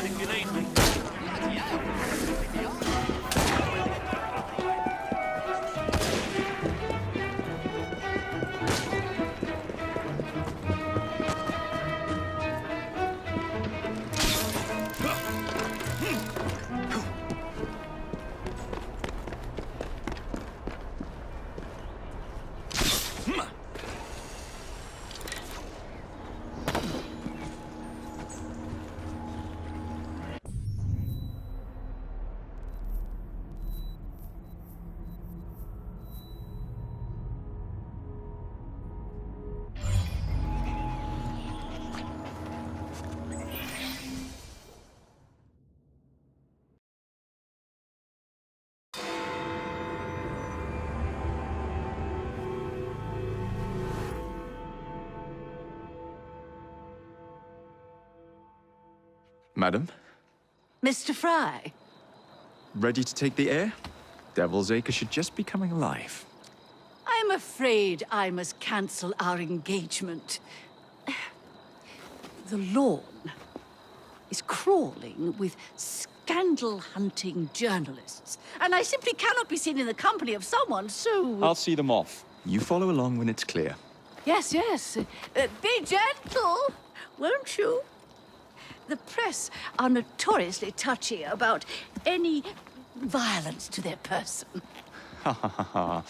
if you need me. Madam, Mr. Fry, ready to take the air? Devil's Acre should just be coming alive. I'm afraid I must cancel our engagement. The lawn is crawling with scandal-hunting journalists, and I simply cannot be seen in the company of someone so... I'll see them off. You follow along when it's clear. Yes, yes. Be gentle, won't you? The press are notoriously touchy about any violence to their person. Ha ha ha ha.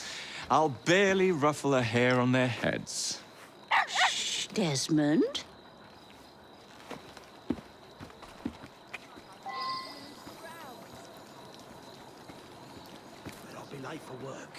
I'll barely ruffle a hair on their heads. Shh, Desmond. I'll be late for work.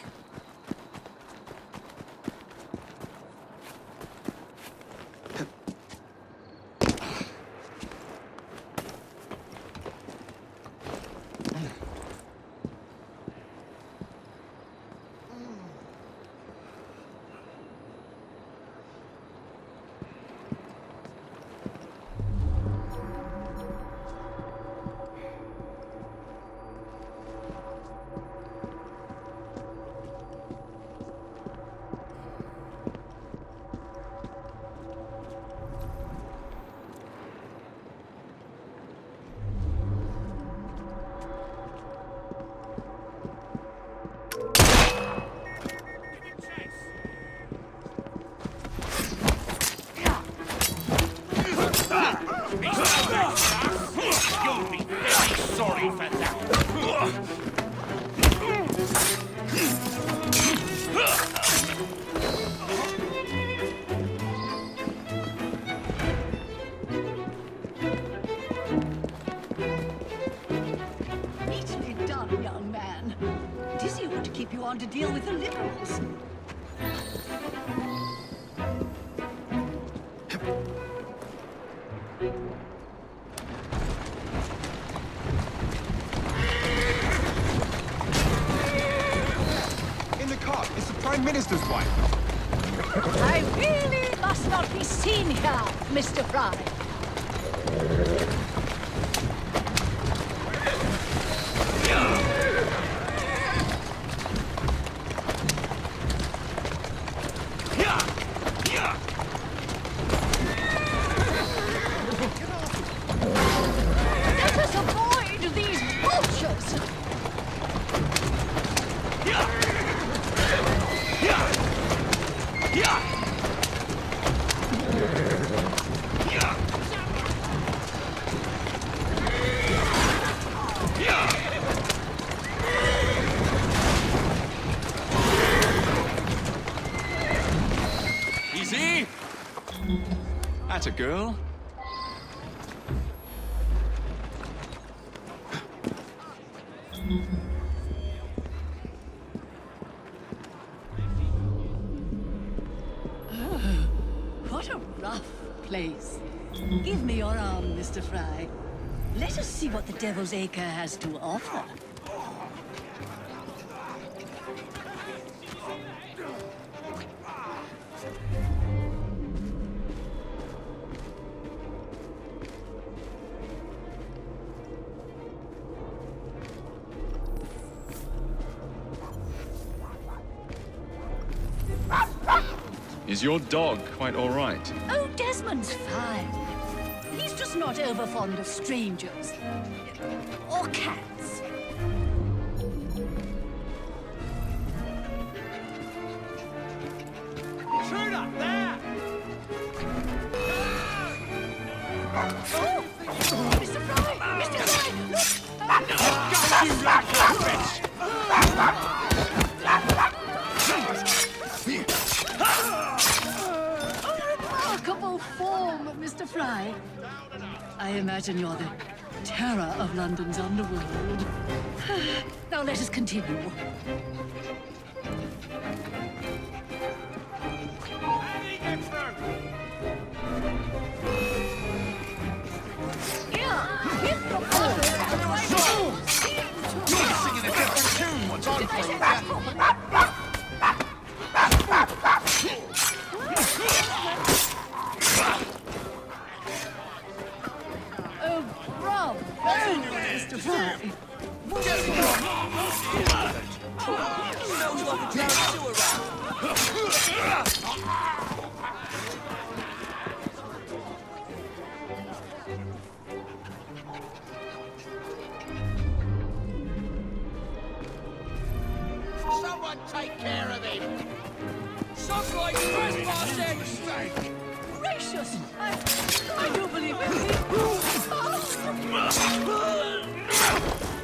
You'll be very sorry for that. Neatly done, young man. Dizzy ought to keep you on to deal with the liberals. In the car, it's the Prime Minister's wife. I really must not be seen here, Mr. Fry. Let us avoid these vultures. Easy! That's a girl. What a rough place. Give me your arm, Mr. Fry. Let us see what the Devil's Acre has to offer. Is your dog quite all right? Oh, Desmond's fine. He's just Who's not over fond of strangers? Or cats? Intruder, there! Oh! Mr. Fry! Mr. Fry! Look! Go, you local bitch! Remarkable form, Mr. Fry. I imagine you're the terror of London's underworld. Now let us continue. How did he get through? Here the ball! You're singing a different tune once I'm playing. Oh, bravo, Mr. Fry. Someone take care of him! Sounds like trespassing! Gracious! I do believe it.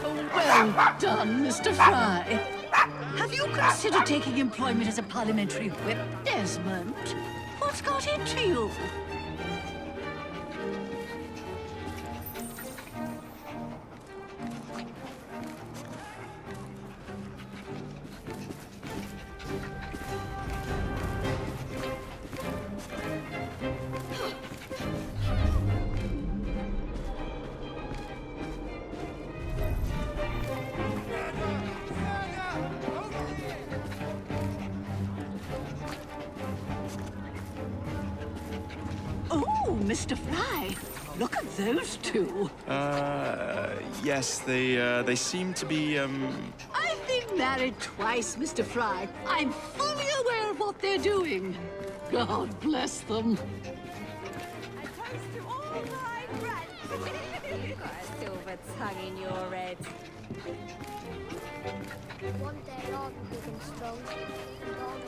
Oh, well done, Mr. Fry. Have you considered taking employment as a parliamentary whip, Desmond? What's got into you? Oh, Mr. Fry, look at those two. Yes, they seem to be, I've been married twice, Mr. Fry. I'm fully aware of what they're doing. God bless them. I toast to all my friends. You've got a silver tongue in your head. One day I'll be big and strong. And I'll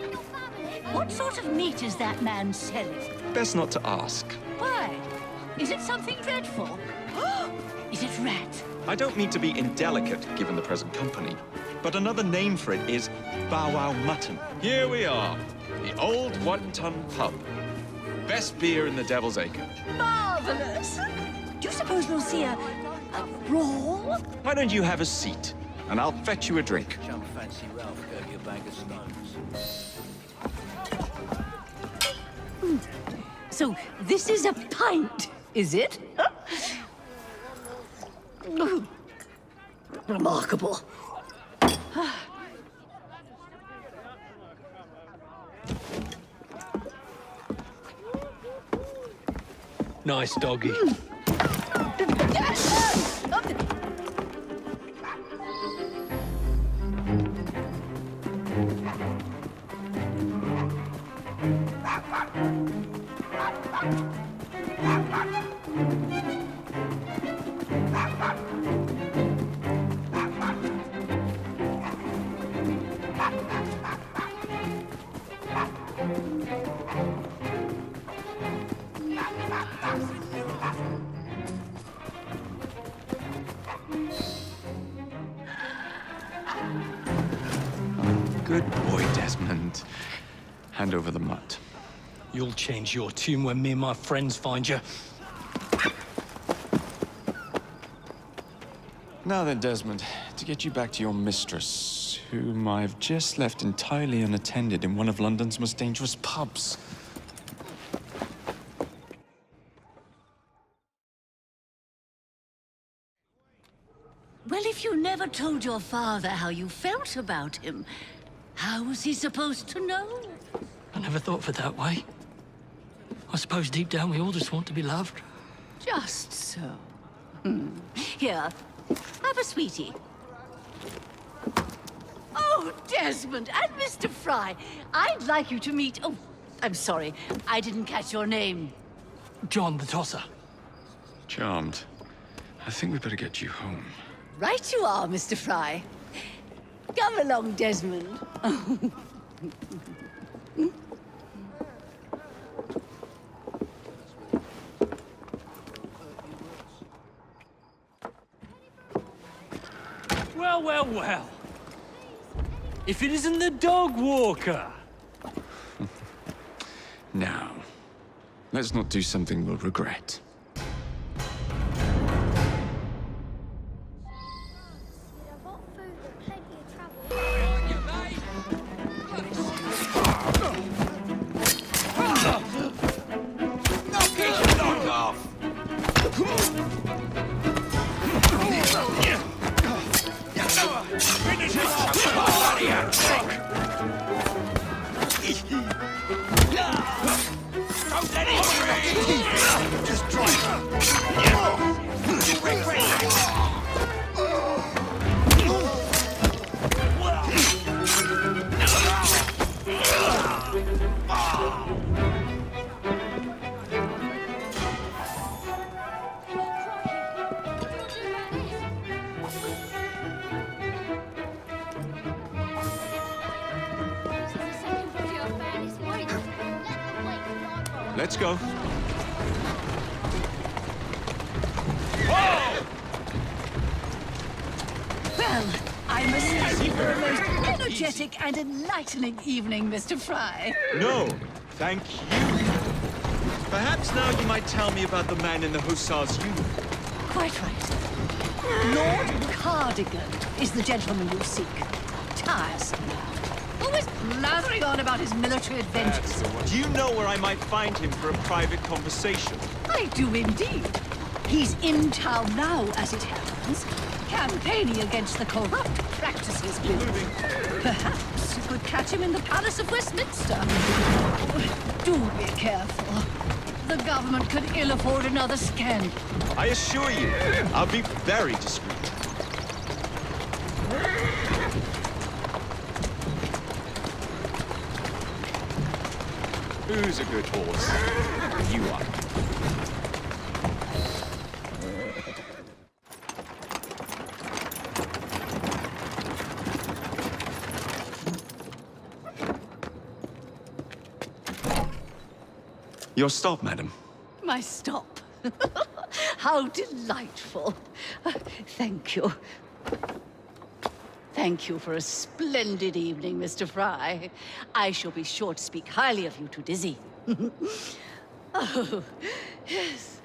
make money. What sort of meat is that man selling? best not to ask. Why? Is it something dreadful? Is it rat? I don't mean to be indelicate, given the present company, but another name for it is Bow Wow Mutton. Here we are, the old one-ton pub. Best beer in the Devil's Acre. Marvelous! Do you suppose we'll see a brawl? Why don't you have a seat, and I'll fetch you a drink. Some fancy Ralph gave you a bag of stones. So this is a pint, is it? Remarkable. Nice doggy. Good boy, Desmond. Hand over the mutt. You'll change your tune when me and my friends find you. Now then, Desmond, to get you back to your mistress, whom I've just left entirely unattended in one of London's most dangerous pubs. Well, if you never told your father how you felt about him, how was he supposed to know? I never thought of it that way. I suppose deep down we all just want to be loved. Just so. Here, have a sweetie. Oh, Desmond and Mr. Fry, I'd like you to meet, I'm sorry, I didn't catch your name. John the Tosser. Charmed. I think we better get you home. Right you are, Mr. Fry. Come along, Desmond. Well, well, well. If it isn't the dog walker. Now, let's not do something we'll regret. You'd have hot food and plenty of travel. Knock off! Finish him off! Bloody Don't let him free! Just try This is the second video affair this morning. Let them wait for your Let's go. Well, I must thank you for a most energetic and enlightening evening, Mr. Fry. No, thank you. Perhaps now you might tell me about the man in the hussar's uniform. Quite right. Lord Cardigan is the gentleman you seek. Tiresome man. Always blathering on about his military adventures. Do you know where I might find him for a private conversation? I do indeed. He's in town now, as it happens, campaigning against the Corrupt Practices Bill. Perhaps you could catch him in the Palace of Westminster. Do be careful. The government could ill afford another scandal. I assure you, I'll be very discreet. Who's a good horse? You are. Your stop, madam. My stop. How delightful. Thank you. Thank you for a splendid evening, Mr. Fry. I shall be sure to speak highly of you to Dizzy. Oh, yes.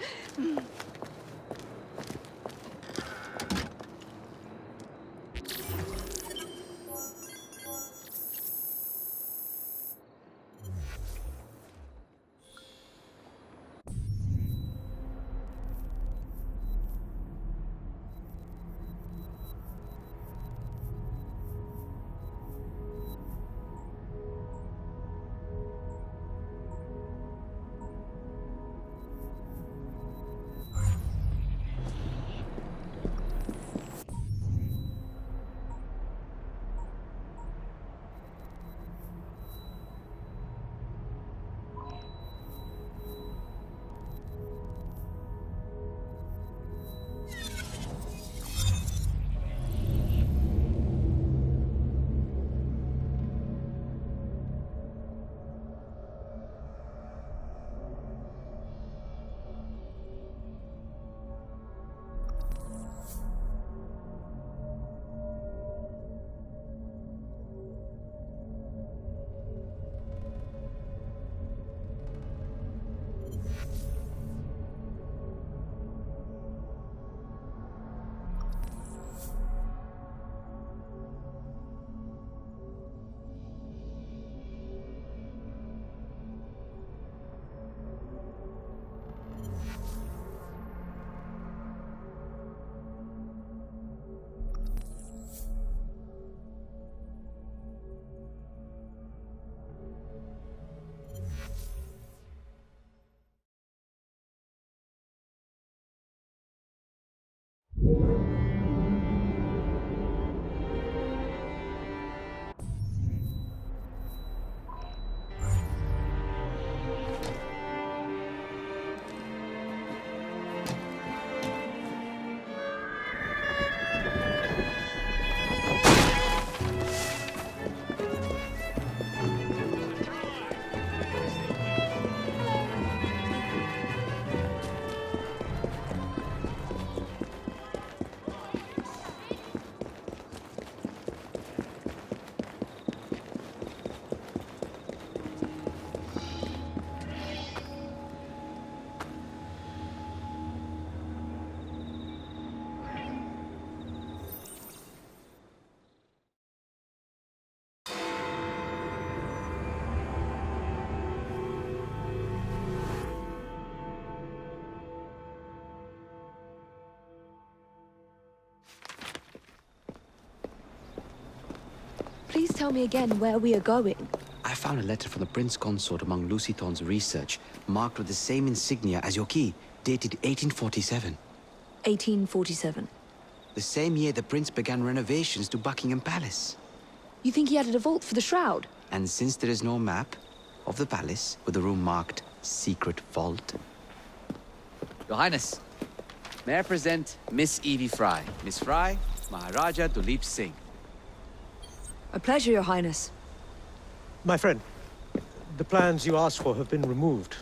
tell me again where we are going? I found a letter from the Prince Consort among Lucy Thorne's research, marked with the same insignia as your key, dated 1847. 1847. The same year the Prince began renovations to Buckingham Palace. You think he added a vault for the shroud? And since there is no map of the palace with the room marked Secret Vault... Your Highness, may I present Miss Evie Fry. Miss Fry, Maharaja Duleep Singh. A pleasure, Your Highness. My friend, the plans you asked for have been removed.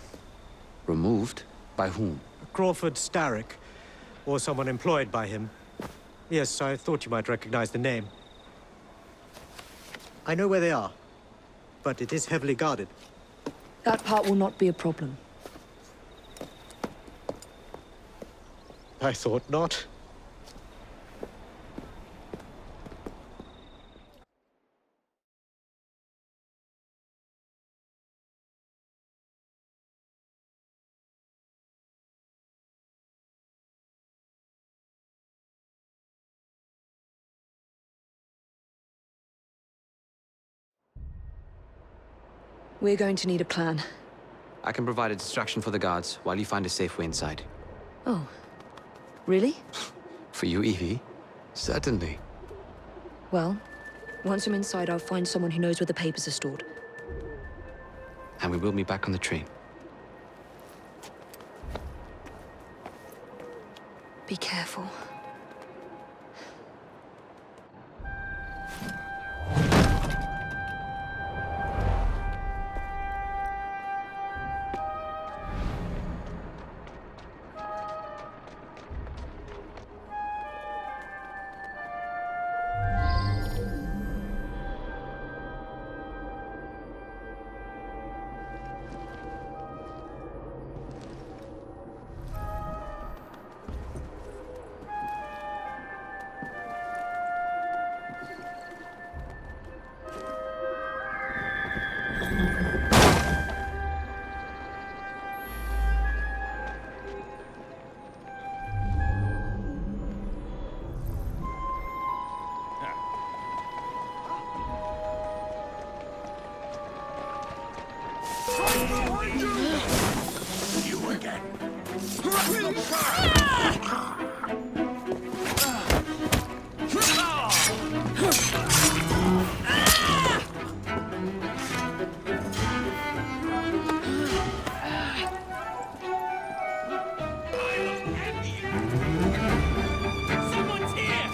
Removed? By whom? Crawford Starrick, or someone employed by him. Yes, I thought you might recognize the name. I know where they are, but it is heavily guarded. That part will not be a problem. I thought not. We're going to need a plan. I can provide a distraction for the guards while you find a safe way inside. Oh. Really? For you, Evie? Certainly. Well, once I'm inside, I'll find someone who knows where the papers are stored. And we will meet back on the train. Be careful. You again. Someone's here!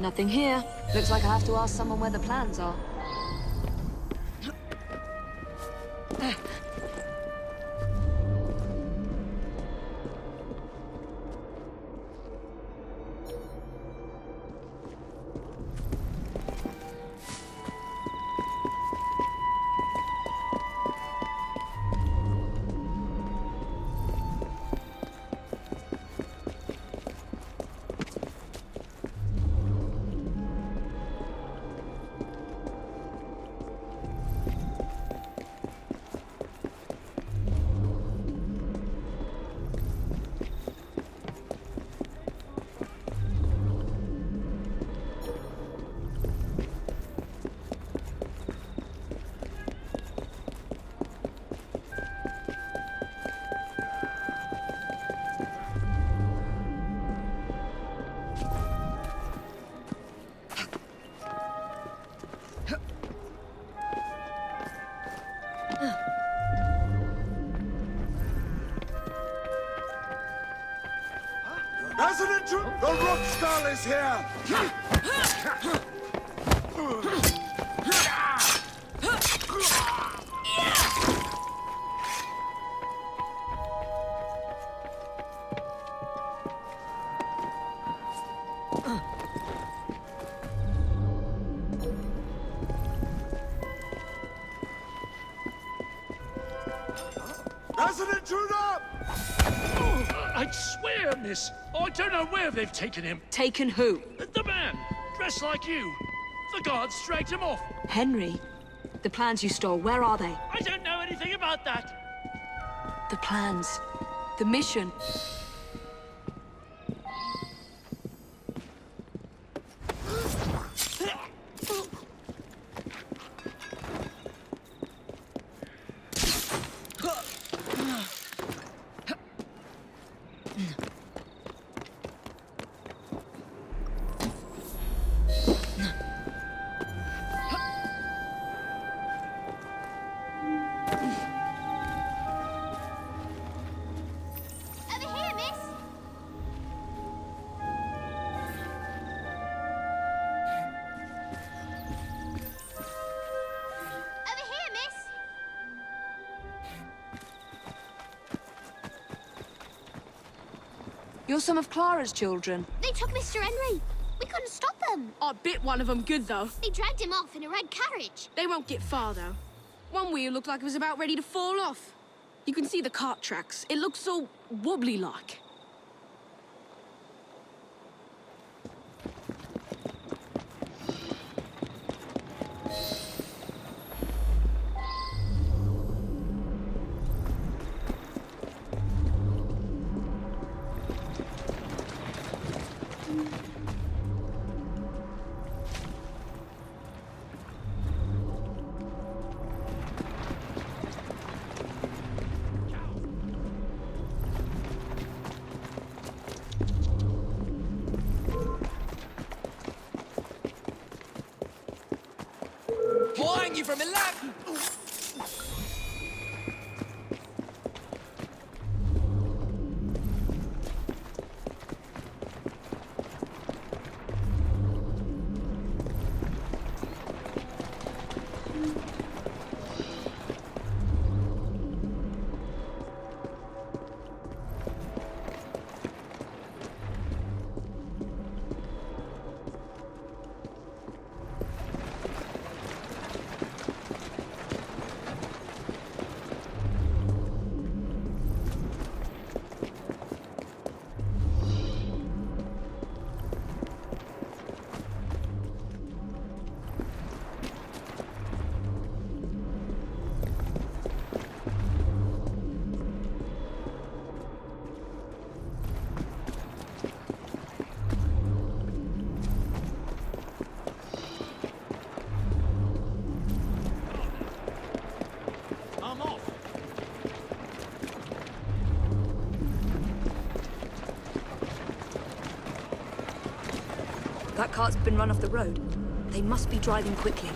Nothing here. Looks like I have to ask someone where the plans are. Resident, the rock skull is here! Resident Intruder! I'd swear, miss, I don't know where they've taken him. Taken who? The man, dressed like you. The guards dragged him off. Henry? The plans you stole, where are they? I don't know anything about that. The plans. The mission. Over here, miss. Over here, miss. You're some of Clara's children. They took Mr. Henry. We couldn't stop them. I bit one of them good, though. They dragged him off in a red carriage. They won't get far, though. One wheel looked like it was about ready to fall off. You can see the cart tracks. It looks so wobbly-like. Flying you from a lap! That cart's been run off the road. They must be driving quickly.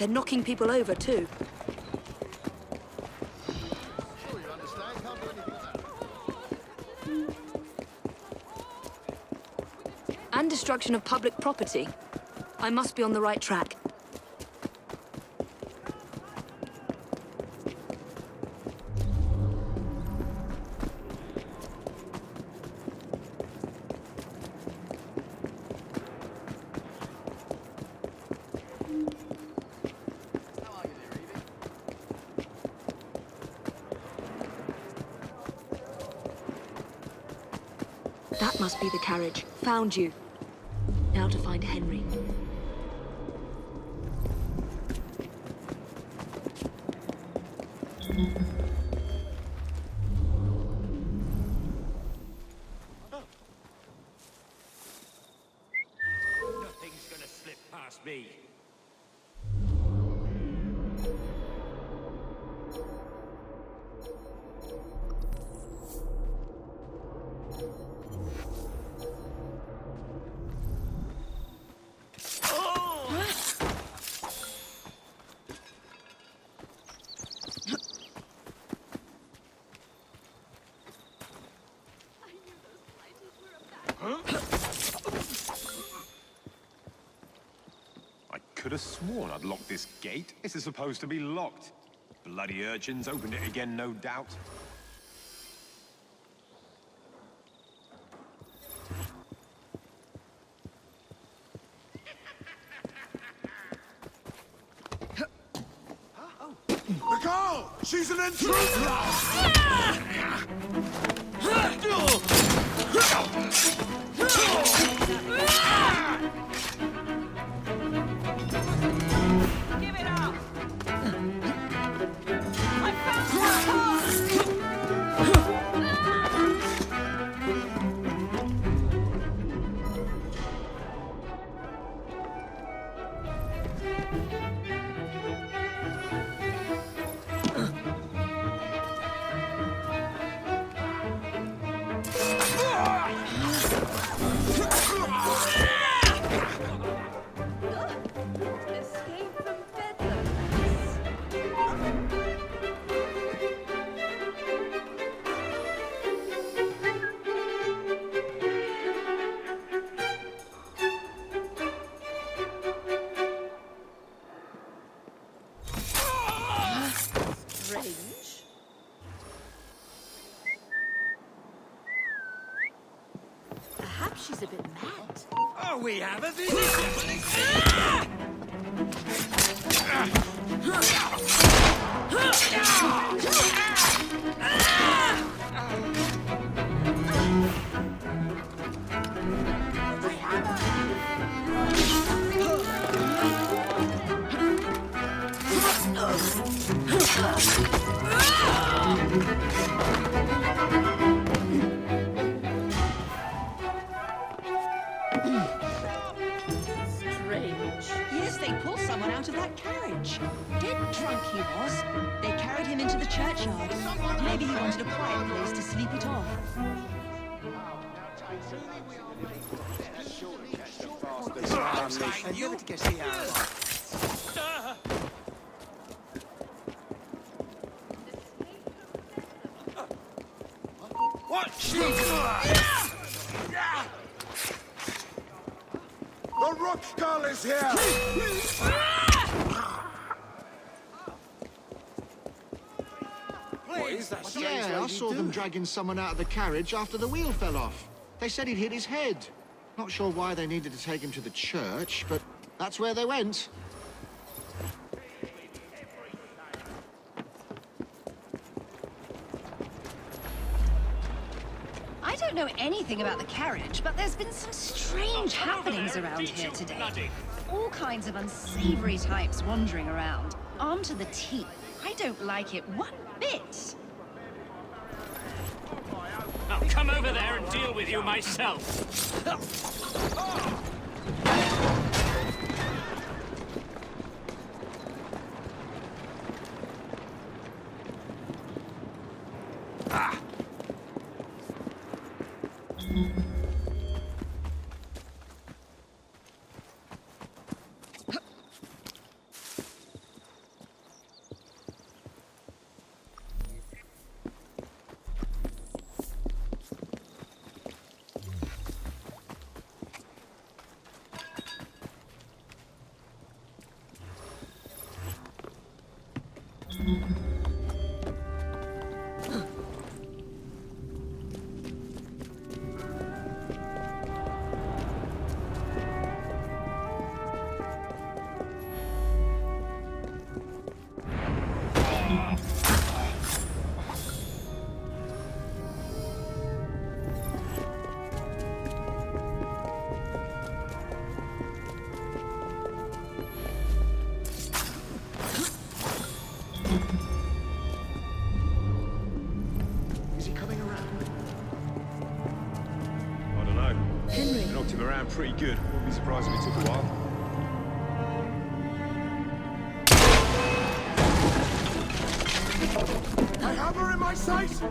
They're knocking people over, too. And destruction of public property. I must be on the right track. That must be the carriage. Found you. Now to find Henry. Nothing's gonna slip past me. I could have sworn I'd locked this gate. This is supposed to be locked. Bloody urchins opened it again, no doubt. The girl! She's an intruder! Give it up! I found my car! Escape from Bedlam. Strange. Perhaps she's a bit mad. Oh, we have a visitor! Strange. Yes, they pulled someone out of that carriage. Dead drunk he was. They carried him into the churchyard. Maybe he wanted a quiet place to sleep it off. What? The rock skull is here! What is that strange Yeah, I lady saw them doing? dragging someone out of the carriage after the wheel fell off. They said he'd hit his head. Not sure why they needed to take him to the church, but that's where they went. I don't know anything about the carriage, but there's been some strange happenings around here today. All kinds of unsavory types wandering around, armed to the teeth. I don't like it one bit. I'll come over there and deal with you myself. around pretty good. Wouldn't be surprised if it took a while. I have her in my sights!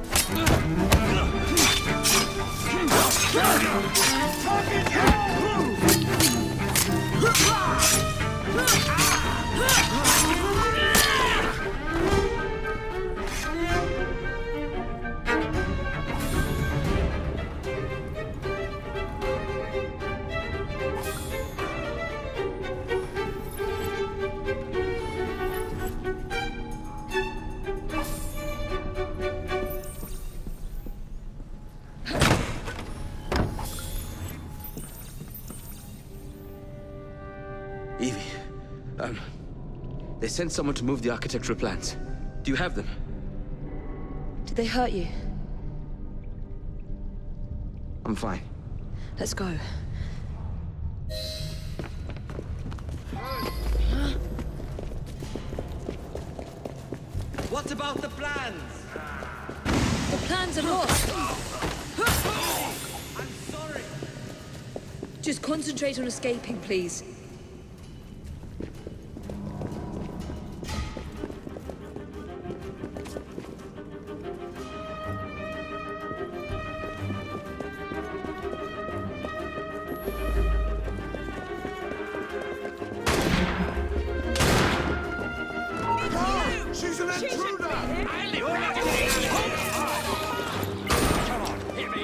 Evie, they sent someone to move the architectural plans. Do you have them? Did they hurt you? I'm fine. Let's go. What about the plans? The plans are lost. I'm sorry. Just concentrate on escaping, please. She's an intruder! I live right in the Come on, hit me!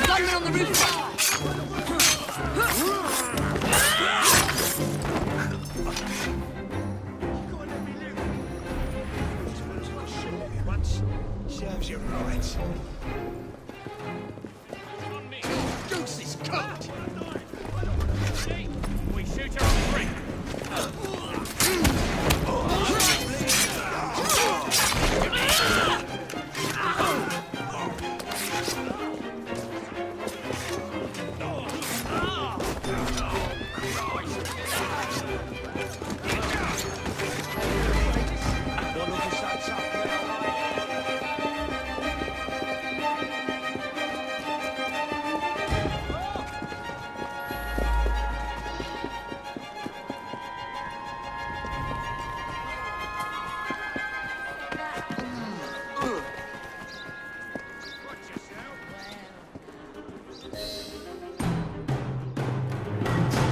Gunman on the roof! Serves you right. Goose is cooked! We shoot her on three.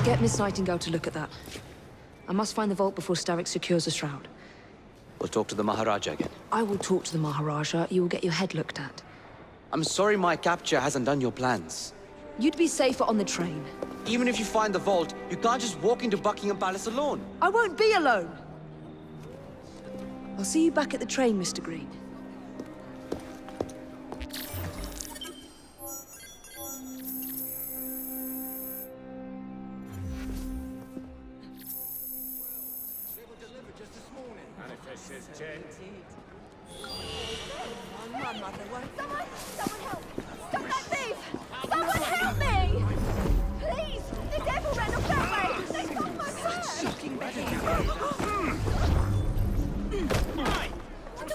Get Miss Nightingale to look at that. I must find the vault before Starrick secures the shroud. We'll talk to the Maharaja again. I will talk to the Maharaja. You will get your head looked at. I'm sorry my capture hasn't done your plans. You'd be safer on the train. Even if you find the vault, you can't just walk into Buckingham Palace alone. I won't be alone! I'll see you back at the train, Mr. Green. Someone help! Stop that thief! Someone help me! Please! The devil ran off that way! They stole my purse!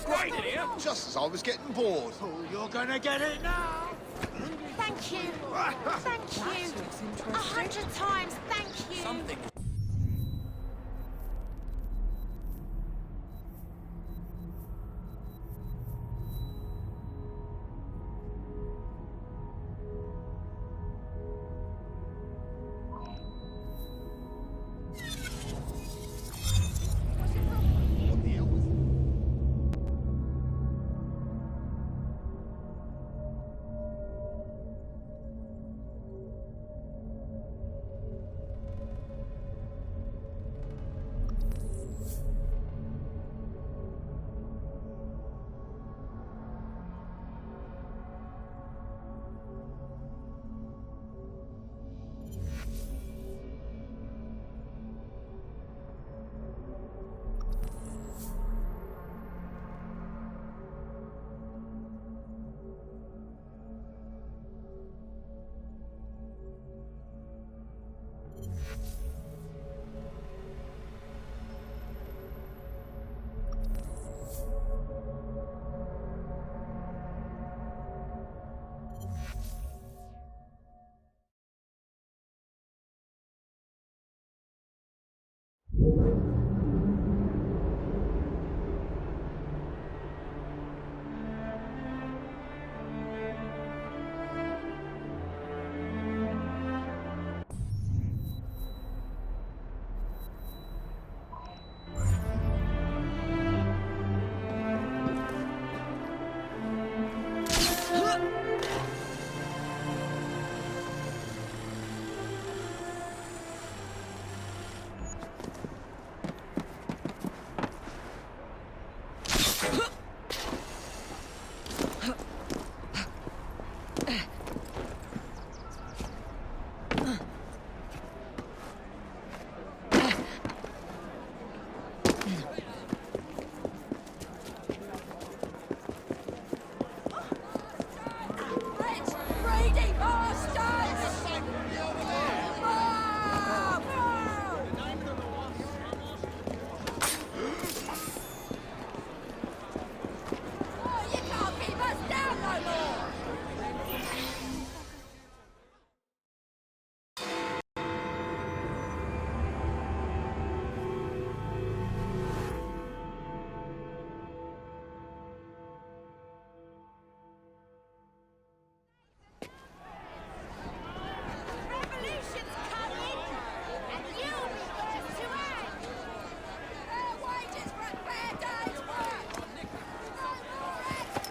Right in here! Just as I was getting bored. Oh, you're gonna get it now! Thank you! Thank you! 100 times thank you! Something.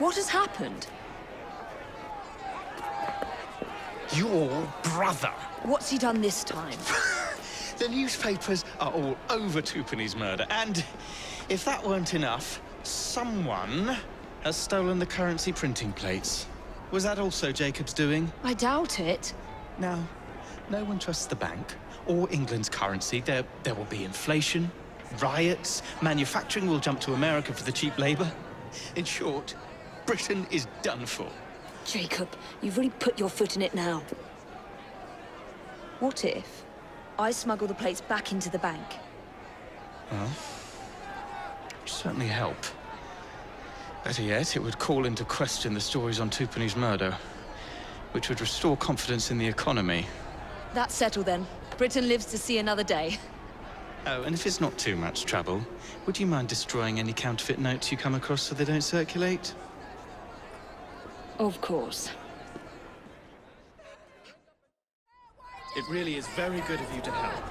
What has happened? Your brother. What's he done this time? The newspapers are all over Twopenny's murder, and if that weren't enough, someone has stolen the currency printing plates. Was that also Jacob's doing? I doubt it. Now, no one trusts the bank or England's currency. There will be inflation, riots, manufacturing will jump to America for the cheap labor. In short, Britain is done for. Jacob, you've really put your foot in it now. What if I smuggle the plates back into the bank? Well, certainly help. Better yet, it would call into question the stories on Twopenny's murder, which would restore confidence in the economy. That's settled then. Britain lives to see another day. Oh, and if it's not too much trouble, would you mind destroying any counterfeit notes you come across so they don't circulate? Of course. It really is very good of you to help.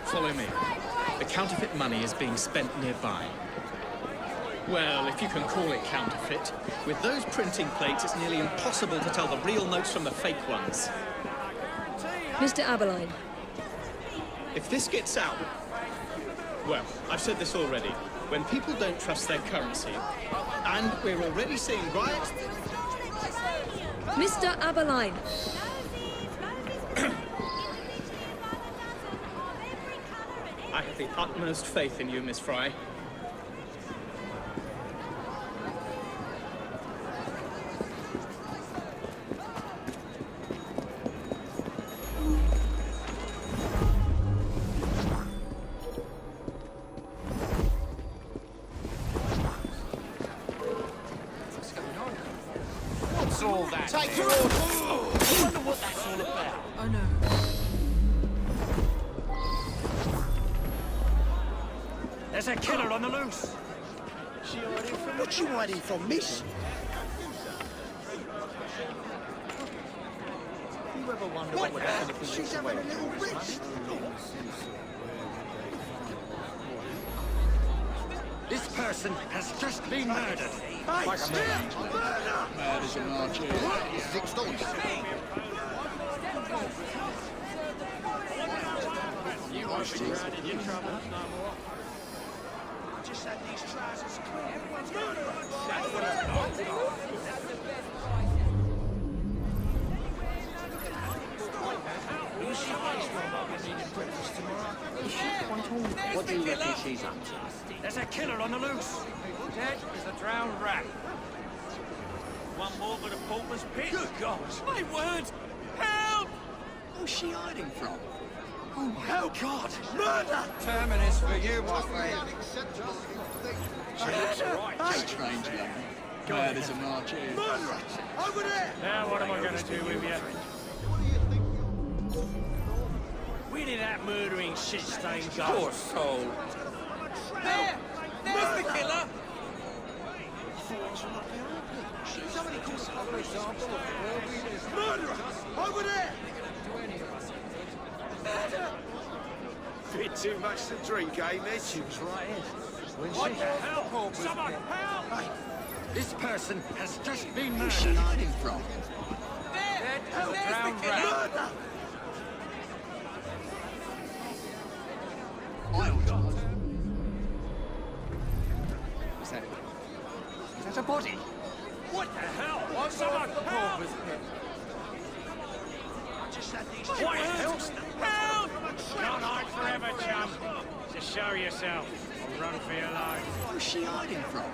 Follow me. The counterfeit money is being spent nearby. Well, if you can call it counterfeit. With those printing plates, it's nearly impossible to tell the real notes from the fake ones. Mr. Aberline. If this gets out... Well, I've said this already. When people don't trust their currency, and we're already seeing riots... Mr. Aberline. I have the utmost faith in you, Miss Fry. What's all that? Take your orders! I wonder what that's all about. Oh no. There's a killer on the loose. What you hiding from, miss? You ever wonder what would happen if we she's having a little wrist? This person has just been murdered. Hey, murder! Murder's a march. 6 stones. You won't be grounded in trouble no more. I just had these trousers clean. Everyone's What do you reckon she's up to? There's a killer on the loose. Dead is a drowned rat. One more for the pauper's pit. Good God! My word! Help! Who's she hiding from? Oh my help. God! Murder! Terminus for you, my friend. Strange lady. Murder's a march here. Murderer! Over there! Now what am I going to do with you? What do you think you're... murdering shit-stained guy. Poor soul. There! There's the killer! Somebody call another example of Murderer! Over there! Bit too much to drink, eh, Mitch? She was right here. What the hell? Someone help! Hey, this person has just been murdered. Who's she hiding from? There! There's the killer! Murder! Is that a body? What the hell? What's someone help? What else? Help! Not hide forever, chum. Just show yourself. Or run for your life. Who's she hiding from?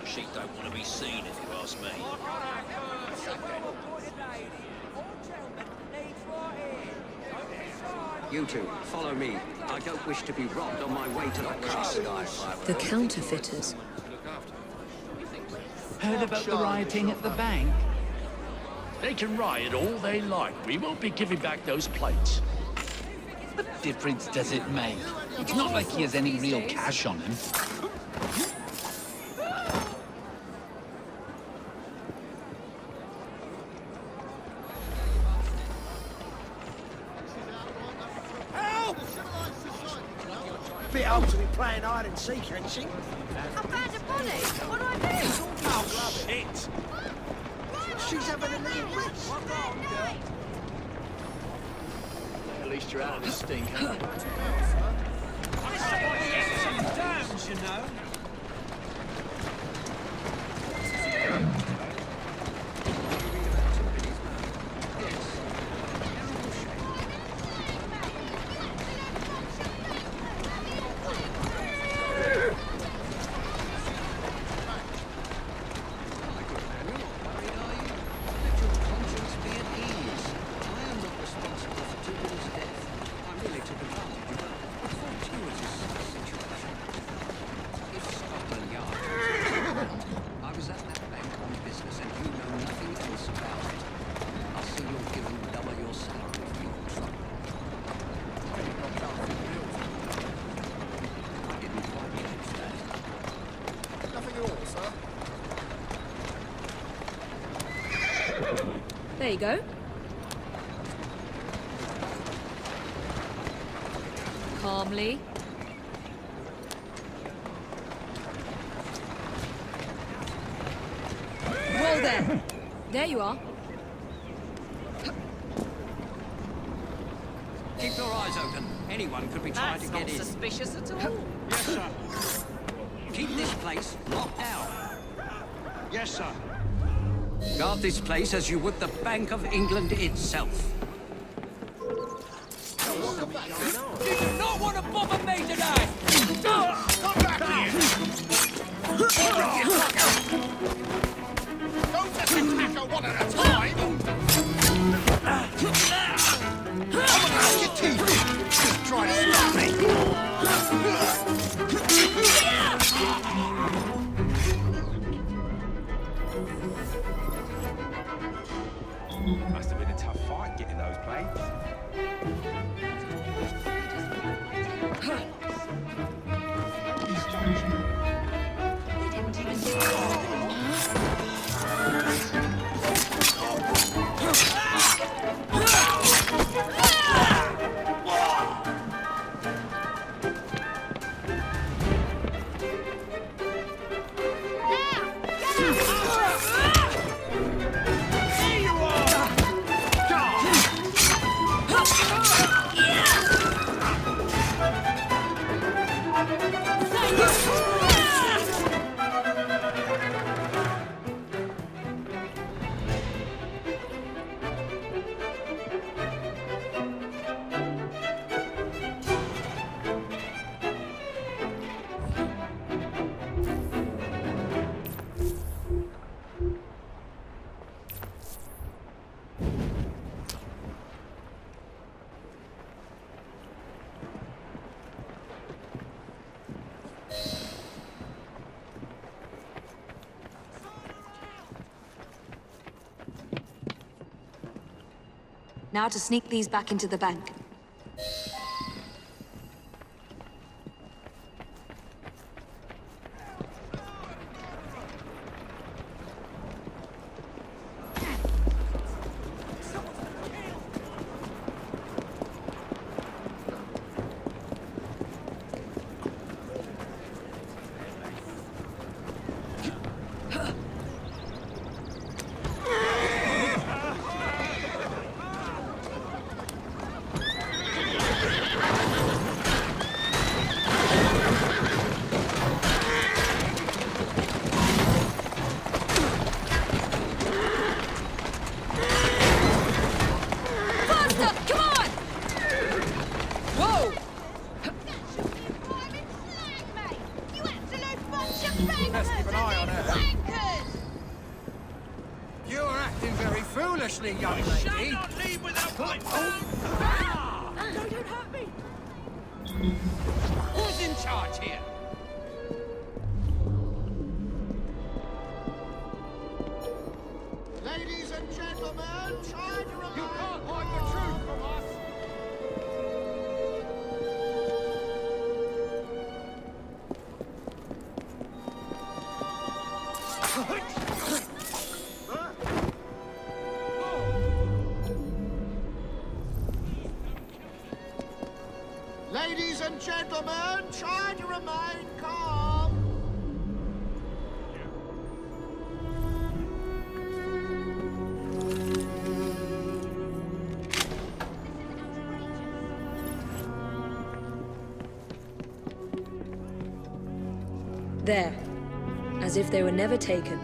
She don't want to be seen, if you ask me. You two, follow me. I don't wish to be robbed on my way to the castle. The counterfeiters. Heard about the rioting at the bank? They can riot all they like. We won't be giving back those plates. What difference does it make? It's not like he has any real cash on him. Bit old to be playing hide and seek, ain't she? I found a body. What do I do? Oh, shit! She's having a little rinse. At least you're out of this stink, huh? Dams, you know. There you go. Calmly. Whoa there. There you are. Keep your eyes open. Anyone could be trying to get in. That's not suspicious at all. Yes, sir. Keep this place locked down. Yes, sir. Guard this place as you would the Bank of England itself. You do not want to bother me today! Come back here! Don't just attack her one at a time! I'm gonna have your teeth! Just try to stop me! Must have been a tough fight getting those plates. Now to sneak these back into the bank. Best keep an eye on her. You're acting very foolishly, young lady. Shall not leave without my No, don't hurt me. Who's in charge here? Ladies and gentlemen, try to remember... You can't hide the truth from us. Ladies and gentlemen, try to remain calm. There. As if they were never taken.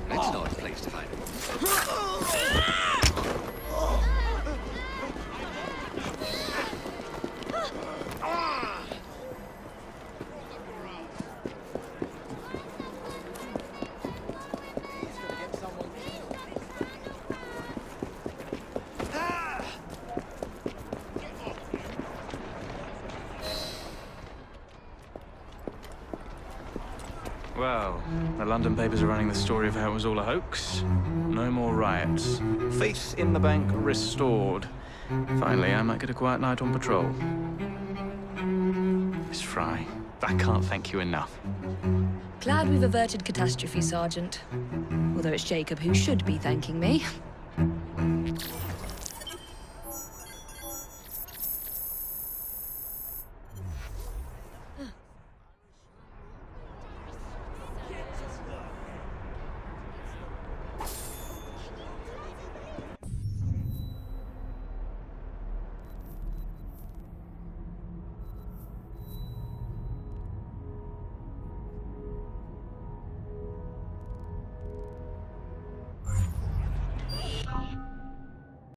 That's not a place to hide. Well, the London papers are running the story of how it was all a hoax. No more riots. Faith in the bank restored. Finally, I might get a quiet night on patrol. Miss Fry, I can't thank you enough. Glad we've averted catastrophe, Sergeant. Although it's Jacob who should be thanking me.